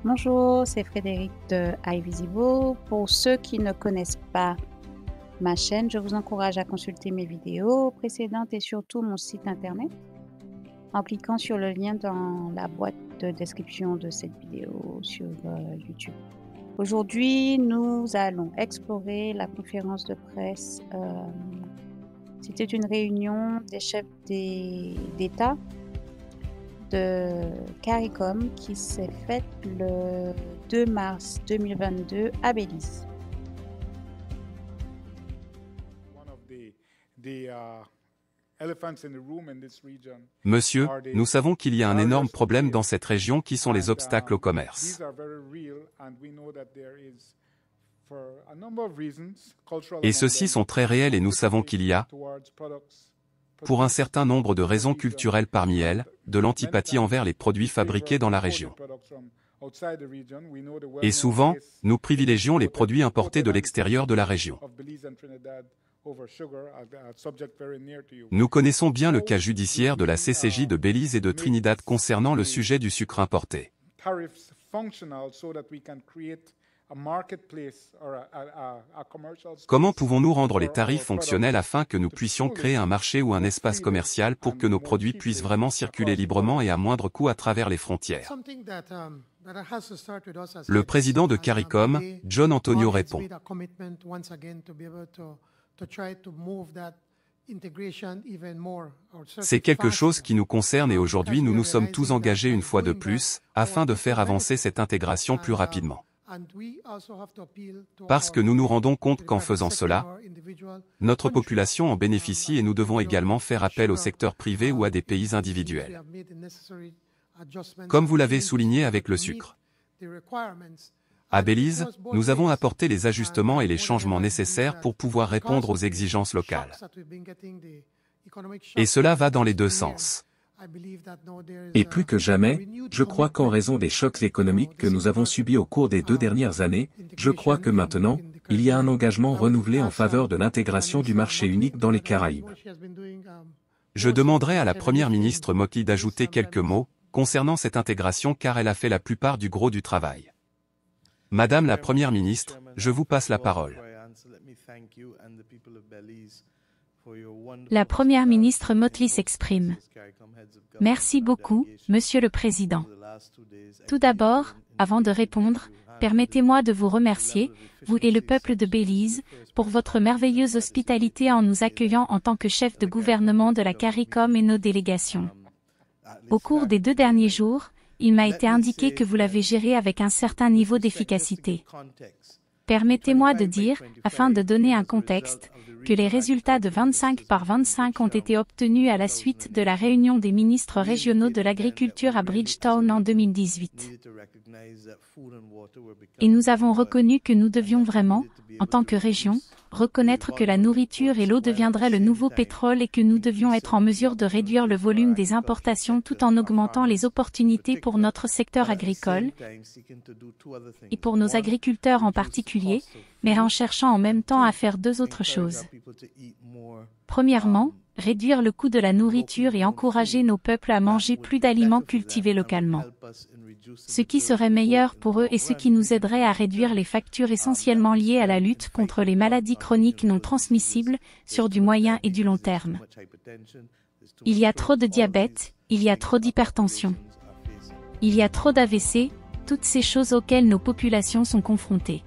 Bonjour, c'est Frédéric de iVisible. Pour ceux qui ne connaissent pas ma chaîne, je vous encourage à consulter mes vidéos précédentes et surtout mon site internet en cliquant sur le lien dans la boîte de description de cette vidéo sur YouTube. Aujourd'hui, nous allons explorer la conférence de presse. C'était une réunion des chefs d'État de CARICOM qui s'est faite le 2 mars 2022 à Belize. Monsieur, nous savons qu'il y a un énorme problème dans cette région qui sont les obstacles au commerce. Et ceux-ci sont très réels et nous savons qu'il y a, pour un certain nombre de raisons culturelles parmi elles, de l'antipathie envers les produits fabriqués dans la région. Et souvent, nous privilégions les produits importés de l'extérieur de la région. Nous connaissons bien le cas judiciaire de la CCJ de Belize et de Trinidad concernant le sujet du sucre importé. Comment pouvons-nous rendre les tarifs fonctionnels afin que nous puissions créer un marché ou un espace commercial pour que nos produits puissent vraiment circuler librement et à moindre coût à travers les frontières? Le président de CARICOM, John Antonio, répond. C'est quelque chose qui nous concerne et aujourd'hui nous nous sommes tous engagés une fois de plus, afin de faire avancer cette intégration plus rapidement. Parce que nous nous rendons compte qu'en faisant cela, notre population en bénéficie et nous devons également faire appel au secteur privé ou à des pays individuels. Comme vous l'avez souligné avec le sucre. À Belize, nous avons apporté les ajustements et les changements nécessaires pour pouvoir répondre aux exigences locales. Et cela va dans les deux sens. Et plus que jamais, je crois qu'en raison des chocs économiques que nous avons subis au cours des 2 dernières années, je crois que maintenant, il y a un engagement renouvelé en faveur de l'intégration du marché unique dans les Caraïbes. Je demanderai à la Première ministre Moki d'ajouter quelques mots concernant cette intégration car elle a fait la plupart du gros du travail. Madame la Première ministre, je vous passe la parole. La Première ministre Motley s'exprime. Merci beaucoup, Monsieur le Président. Tout d'abord, avant de répondre, permettez-moi de vous remercier, vous et le peuple de Belize, pour votre merveilleuse hospitalité en nous accueillant en tant que chef de gouvernement de la CARICOM et nos délégations. Au cours des 2 derniers jours, il m'a été indiqué que vous l'avez géré avec un certain niveau d'efficacité. Permettez-moi de dire, afin de donner un contexte, que les résultats de 25 par 25 ont été obtenus à la suite de la réunion des ministres régionaux de l'agriculture à Bridgetown en 2018. Et nous avons reconnu que nous devions vraiment, en tant que région, reconnaître que la nourriture et l'eau deviendraient le nouveau pétrole et que nous devions être en mesure de réduire le volume des importations tout en augmentant les opportunités pour notre secteur agricole et pour nos agriculteurs en particulier, mais en cherchant en même temps à faire 2 autres choses. Premièrement, réduire le coût de la nourriture et encourager nos peuples à manger plus d'aliments cultivés localement. Ce qui serait meilleur pour eux et ce qui nous aiderait à réduire les factures essentiellement liées à la lutte contre les maladies chroniques non transmissibles sur du moyen et du long terme. Il y a trop de diabète, il y a trop d'hypertension. Il y a trop d'AVC, toutes ces choses auxquelles nos populations sont confrontées.